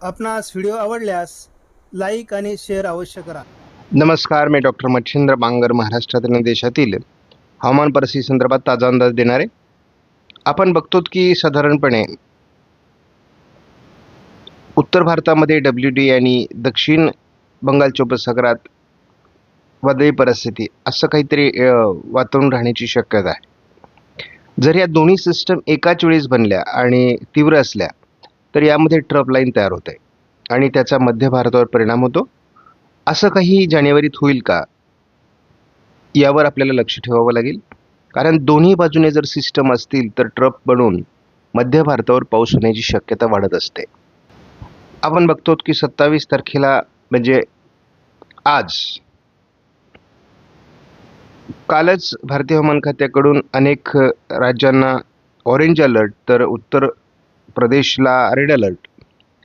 आपणास व्हिडिओ आवडल्यास लाईक आणि शेअर अवश्य करा. नमस्कार, मी डॉक्टर मच्छिंद्र बांगर, महाराष्ट्रातील आणि देशातील हवामान परिस्थिती संदर्भात ताजा अंदाज देणारे. आपण बघतो की साधारणपणे उत्तर भारतामध्ये WD आणि दक्षिण बंगालच्या उपसागरात वादळी परिस्थिती असं काहीतरी वातावरण राहण्याची शक्यता आहे. जर या दोन्ही सिस्टम एकाच वेळेस बनल्या आणि तीव्र असल्या तर यामध्ये ट्रफ लाईन तयार होते आणि त्याचा मध्य भारतावर परिणाम होतो. असं काही जानेवारीत होईल का, यावर आपल्याला लक्ष ठेवावं लागेल. कारण दोन्ही बाजूने जर सिस्टम असतील तर ट्रफ बनून मध्य भारतावर पाऊस होण्याची शक्यता वाढत असते. आपण बघतो की 27 तारखेला म्हणजे आज, कालच भारतीय हवामान खात्याकडून अनेक राज्यांना ऑरेंज अलर्ट तर उत्तर प्रदेशला रेड अलर्ट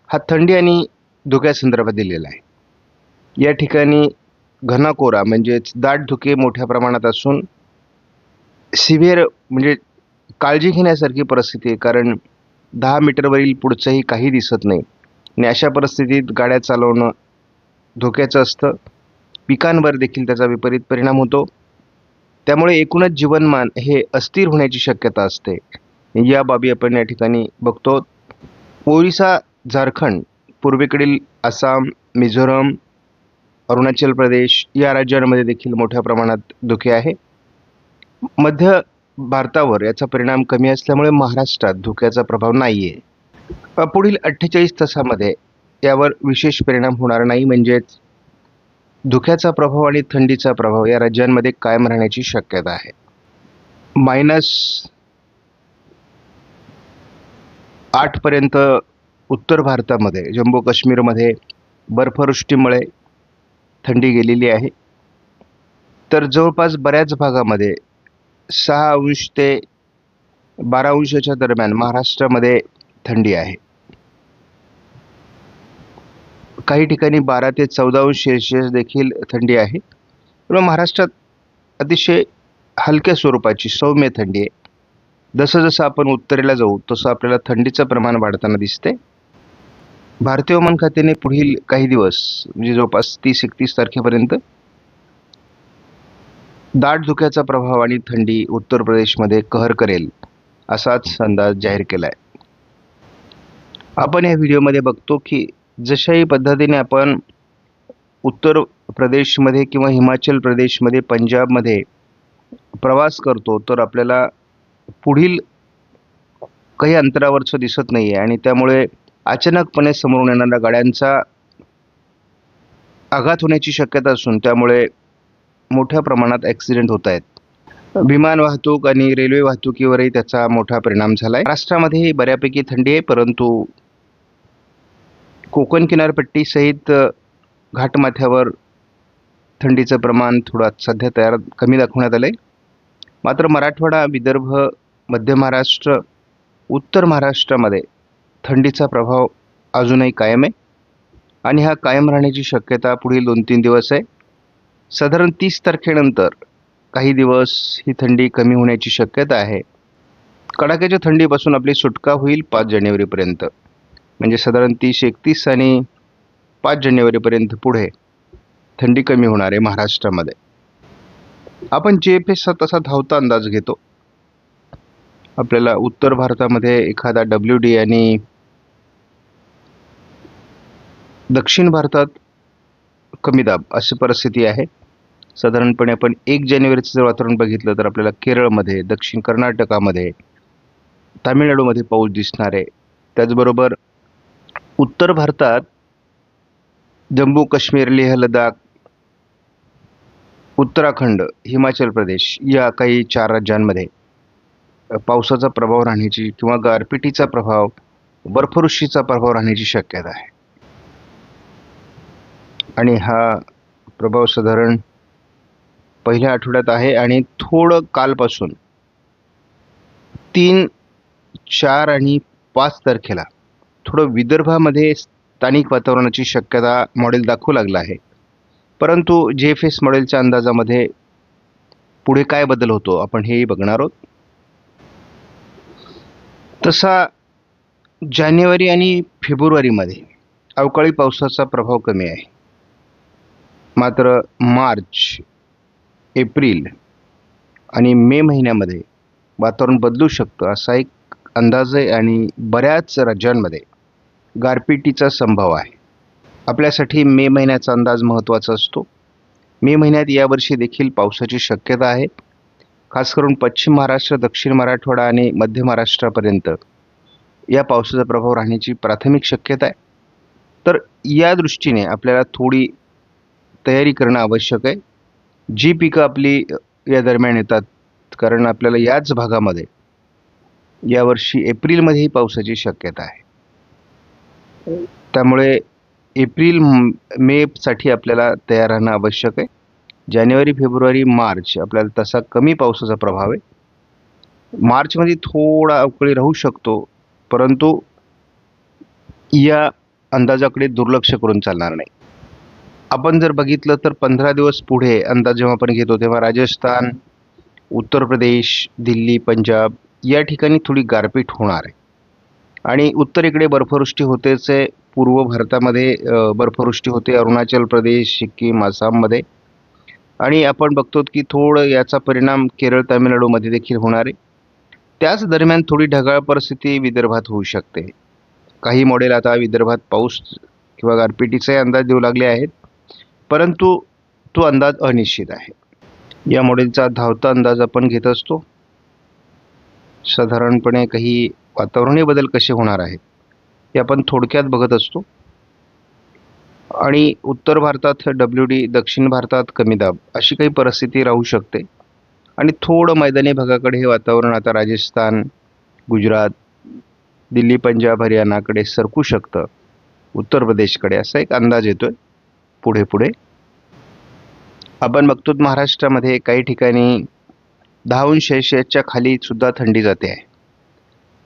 हा थंडी आणि धुक्यासंदर्भात दिलेला आहे. या ठिकाणी घना कोरा म्हणजेच दाट धुके मोठ्या प्रमाणात असून सिव्हिअर म्हणजे काळजी घेण्यासारखी परिस्थिती आहे. कारण 10 मीटरवरील पुढचंही काही दिसत नाही आणि अशा परिस्थितीत गाड्या चालवणं धोक्याचं असतं. पिकांवर देखील त्याचा विपरीत परिणाम होतो. त्यामुळे एकूणच जीवनमान हे अस्थिर होण्याची शक्यता असते. या बाबी आपण या ठिकाणी बघतो. ओरिसा, झारखंड, पूर्वेकडील आसाम, मिझोरम, अरुणाचल प्रदेश या राज्यांमध्ये देखील मोठ्या प्रमाणात धुके आहे. मध्य भारतावर याचा परिणाम कमी असल्यामुळे महाराष्ट्रात धुक्याचा प्रभाव नाही आहे. पुढील 48 तासामध्ये यावर विशेष परिणाम होणार नाही. म्हणजेच धुक्याचा प्रभाव आणि थंडीचा प्रभाव या राज्यांमध्ये कायम राहण्याची शक्यता आहे. -8 पर्यंत उत्तर भारतामध्ये, जम्मू काश्मीरमध्ये बर्फवृष्टीमुळे थंडी गेलेली आहे. तर जवळपास बऱ्याच भागामध्ये 6 ते 12 दरम्यान महाराष्ट्रामध्ये थंडी आहे. काही ठिकाणी 12 ते 14 देखील थंडी आहे. पण महाराष्ट्रात अतिशय हलक्या स्वरूपाची सौम्य थंडी आहे. जसं जसं आपण उत्तरेला जाऊ तसं आपल्याला थंडीचं प्रमाण वाढताना दिसते. भारतीय हवामान खात्याने पुढील काही दिवस म्हणजे जवळपास 30-31 तारखेपर्यंत दाट धुक्याचा प्रभाव आणि थंडी उत्तर प्रदेशमध्ये कहर करेल असाच अंदाज जाहीर केला आहे. आपण या व्हिडिओमध्ये बघतो की जशाही पद्धतीने आपण उत्तर प्रदेशमध्ये किंवा हिमाचल प्रदेशमध्ये, पंजाबमध्ये प्रवास करतो तर आपल्याला पुढील काही अंतरावरचं दिसत नाही आहे आणि त्यामुळे अचानकपणे समोरून येणाऱ्या गाड्यांचा आघात होण्याची शक्यता असून त्यामुळे मोठ्या प्रमाणात ॲक्सिडेंट होत आहेत. विमान वाहतूक आणि रेल्वे वाहतुकीवरही त्याचा मोठा परिणाम झाला आहे. महाराष्ट्रामध्येही बऱ्यापैकी थंडी आहे, परंतु कोकण किनारपट्टीसहित घाटमाथ्यावर थंडीचं प्रमाण थोडं सध्या कमी दाखवण्यात आलं आहे. मात्र मराठवाडा, विदर्भ, मध्य महाराष्ट्र, उत्तर महाराष्ट्रामध्ये थंडीचा प्रभाव अजूनही कायम आहे आणि हा कायम राहण्याची शक्यता पुढील 2-3 दिवस आहे. साधारण 30 तारखेनंतर काही दिवस ही थंडी कमी होण्याची शक्यता आहे. कडाक्याच्या थंडीपासून आपली सुटका होईल 5 जानेवारीपर्यंत. म्हणजे साधारण 30-31 आणि 5 जानेवारीपर्यंत पुढे थंडी कमी होणार आहे महाराष्ट्रामध्ये. आपण GFS तसा धावता अंदाज घेतो. आपल्याला उत्तर भारतामध्ये एखादा WD आणि दक्षिण भारतात कमी दाब अशी परिस्थिती आहे. साधारणपणे आपण 1 जानेवारीचं जर वातावरण बघितलं तर आपल्याला केरळमध्ये, दक्षिण कर्नाटकामध्ये, तामिळनाडूमध्ये पाऊस दिसणार आहे. त्याचबरोबर उत्तर भारतात जम्मू काश्मीर, लेह लडाख, उत्तराखंड, हिमाचल प्रदेश या काही 4 राज्यांमध्ये पावसाचा प्रभाव राहण्याची किंवा गारपिटीचा प्रभाव, बर्फवृष्टीचा प्रभाव राहण्याची शक्यता आहे. आणि हा प्रभाव साधारण पहिल्या आठवड्यात आहे आणि थोडं कालपासून 3, 4 आणि 5 तारखेला थोडं विदर्भामध्ये स्थानिक वातावरणाची शक्यता मॉडेल दाखवू लागलं आहे. परंतु GFS मॉडेलच्या अंदाजामध्ये पुढे काय बदल होतो आपण हेही बघणार आहोत. तसा जानेवारी आणि फेब्रुवारीमध्ये अवकाळी पावसाचा प्रभाव कमी आहे. मात्र मार्च, एप्रिल आणि मे महिन्यामध्ये वातावरण बदलू शकतं असा एक अंदाज आहे आणि बऱ्याच राज्यांमध्ये गारपिटीचा संभव आहे. आपल्यासाठी मे महिन्याचा अंदाज महत्त्वाचा असतो. मे महिन्यात यावर्षी देखील पावसाची शक्यता आहे. खास करून पश्चिम महाराष्ट्र, दक्षिण मराठवाडा आणि मध्य महाराष्ट्रापर्यंत या पावसाचा प्रभाव राहण्याची प्राथमिक शक्यता आहे. तर या दृष्टीने आपल्याला थोडी तयारी करणं आवश्यक आहे. जी पिकं आपली या दरम्यान येतात, कारण आपल्याला याच भागामध्ये यावर्षी एप्रिलमध्येही पावसाची शक्यता आहे. त्यामुळे एप्रिल मेसाठी आपल्याला तयार राहणं आवश्यक आहे. जानेवारी, फेब्रुवारी, मार्च आपल्याला तसा कमी पावसाचा प्रभाव आहे. मार्चमध्ये थोडा अवकाळी राहू शकतो, परंतु या अंदाजाकडे दुर्लक्ष करून चालणार नाही. आपण जर बघितलं तर 15 दिवस पुढे अंदाज जेव्हा आपण घेतो तेव्हा राजस्थान, उत्तर प्रदेश, दिल्ली, पंजाब या ठिकाणी थोडी गारपीट होणार आहे. आणि उत्तरेकडे बर्फवृष्टी होतेच आहे. पूर्व भारतामध्ये बर्फवृष्टी होते, अरुणाचल प्रदेश, सिक्कीम, आसाममध्ये. आणि आपण बघतो की थोडं याचा परिणाम केरळ, तामिळनाडूमध्ये देखील होणार आहे. त्याच दरम्यान थोडी ढगाळ परिस्थिती विदर्भात होऊ शकते. काही मॉडेल आता विदर्भात पाऊस किंवा गारपिटीचे अंदाज देऊ लागले आहेत, परंतु तो अंदाज अनिश्चित आहे. या मॉडेलचा धावता अंदाज आपण घेत असतो. साधारणपणे काही वातावरणीय बदल कसे होणार आहेत हे आपण थोडक्यात बघत असतो. आणि उत्तर भारतात WD, दक्षिण भारतात कमी दाब अशी काही परिस्थिती राहू शकते. आणि थोडं मैदानी भागाकडे हे वातावरण आता राजस्थान, गुजरात, दिल्ली, पंजाब, हरियाणाकडे सरकू शकतं, उत्तर प्रदेशकडे असा एक अंदाज येतोय पुढे पुढे. आपण बघतो महाराष्ट्रामध्ये काही ठिकाणी 10°C खाली सुद्धा थंडी जाते आहे.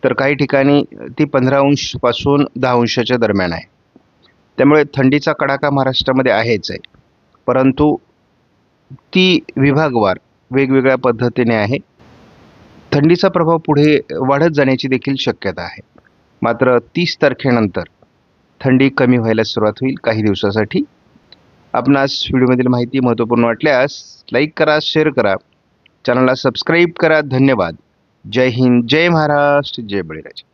तर काही ठिकाणी ती 15° पासून 10° दरम्यान आहे. त्यामुळे थंडीचा कडाका महाराष्ट्रामध्ये आहेच आहे, परंतु ती विभागवार वेगवेगळ्या पद्धतीने आहे. थंडीचा प्रभाव पुढे वाढत जाण्याची देखील शक्यता आहे. मात्र 30 तारखेनंतर थंडी कमी व्हायला सुरुवात होईल काही दिवसासाठी. आपणास व्हिडिओमधील माहिती महत्त्वपूर्ण वाटल्यास लाईक करा, शेअर करा, चॅनलला सबस्क्राईब करा. धन्यवाद. जय हिंद, जय महाराष्ट्र, जय बळीराजा.